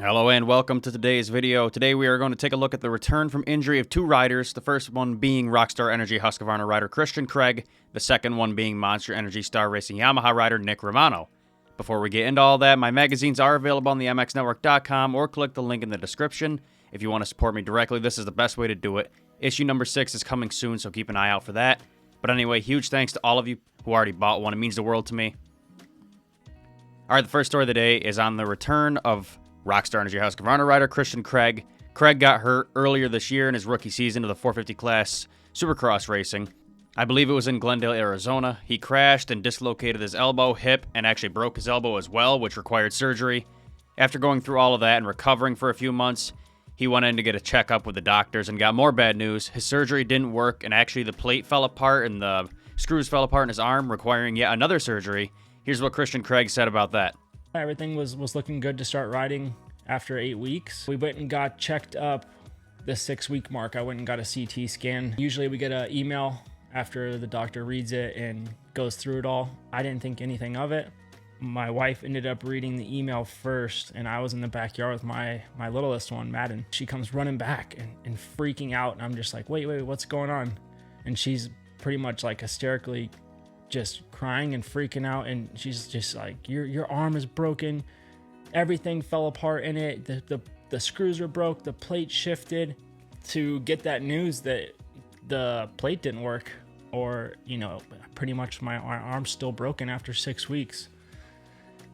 Hello and welcome to today's video. Today we are going to take a look at the return from injury of two riders, the first one being Rockstar Energy Husqvarna rider Christioan Craig, the second one being Monster Energy Star Racing Yamaha rider Nick Romano. Before we get into all that, my magazines are available on the mxnetwork.com or click the link in the description. If you want to support me directly, this is the best way to do it. Issue number 6 is coming soon, so keep an eye out for that. But anyway, huge thanks to all of you who already bought one. It means the world to me. Alright, the first story of the day is on the return of Rockstar Energy Husqvarna rider Christioan Craig. Craig got hurt earlier this year in his rookie season of the 450 class Supercross racing. I believe it was in Glendale, Arizona. He crashed and dislocated his elbow, hip, and actually broke his elbow as well, which required surgery. After going through all of that and recovering for a few months, he went in to get a checkup with the doctors and got more bad news. His surgery didn't work, and actually the plate fell apart and the screws fell apart in his arm, requiring yet another surgery. Here's what Christioan Craig said about that. Everything was looking good to start riding after 8 weeks. We went and got checked up the 6-week mark. I went and got a CT scan. Usually we get an email after the doctor reads it and goes through it all. I didn't think anything of it. My wife ended up reading the email first, and I was in the backyard with my littlest one, Madden. She comes running back and freaking out, and I'm just like, wait, what's going on? And she's pretty much like hysterically just crying and freaking out, and she's just like, your arm is broken, everything fell apart in it, the screws were broke, the plate shifted. To get that news that the plate didn't work, or pretty much my arm's still broken after 6 weeks,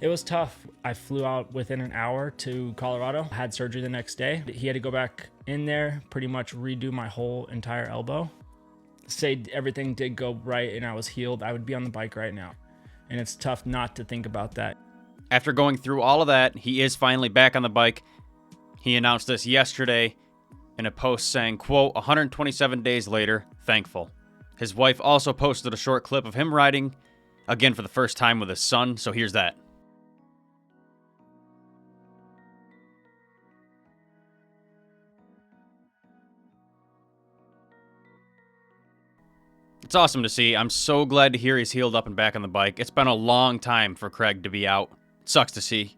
it was tough. I flew out within an hour to Colorado, had surgery the next day. He had to go back in there, pretty much redo my whole entire elbow. Say everything did go right and I was healed, I would be on the bike right now. And it's tough not to think about that. After going through all of that, he is finally back on the bike. He announced this yesterday in a post saying, quote, 127 days later, thankful. His wife also posted a short clip of him riding, again for the first time with his son, so here's that. It's awesome to see. I'm so glad to hear he's healed up and back on the bike. It's been a long time for Craig to be out. It sucks to see.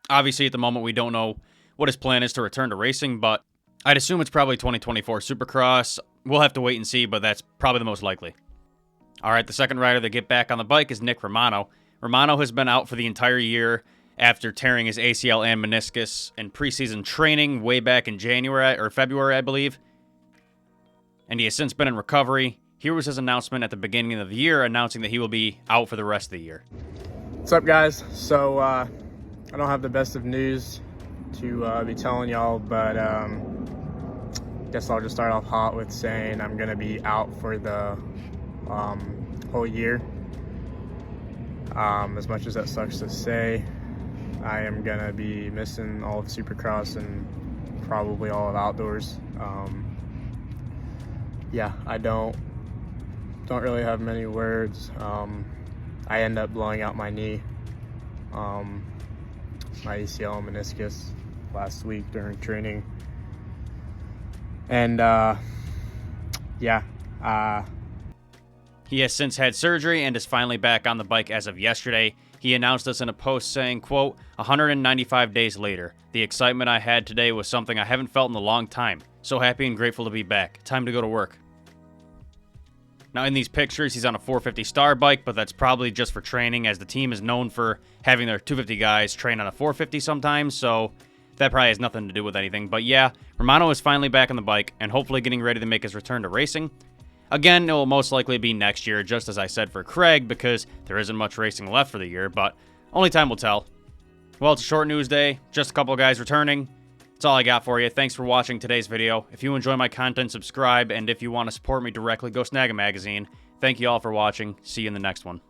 Obviously, at the moment, we don't know what his plan is to return to racing, but I'd assume it's probably 2024 Supercross. We'll have to wait and see, but that's probably the most likely. All right, the second rider to get back on the bike is Nick Romano. Romano has been out for the entire year after tearing his ACL and meniscus in preseason training way back in January or February, I believe. And he has since been in recovery. Here was his announcement at the beginning of the year, announcing that he will be out for the rest of the year. What's up, guys? So I don't have the best of news to be telling y'all, but guess I'll just start off hot with saying I'm gonna be out for the whole year. As much as that sucks to say, I am gonna be missing all of Supercross and probably all of outdoors. Yeah, I don't really have many words. I end up blowing out my knee, my ACL and meniscus last week during training. And yeah. He has since had surgery and is finally back on the bike as of yesterday. He announced this in a post saying, quote, 195 days later. The excitement I had today was something I haven't felt in a long time. So happy and grateful to be back. Time to go to work. Now, in these pictures, he's on a 450 Star bike, but that's probably just for training, as the team is known for having their 250 guys train on a 450 sometimes, so that probably has nothing to do with anything. But yeah, Romano is finally back on the bike and hopefully getting ready to make his return to racing. Again, it will most likely be next year, just as I said for Craig, because there isn't much racing left for the year, but only time will tell. Well, it's a short news day, just a couple of guys returning. That's all I got for you. Thanks for watching today's video. If you enjoy my content, subscribe, and if you want to support me directly, go snag a magazine. Thank you all for watching. See you in the next one.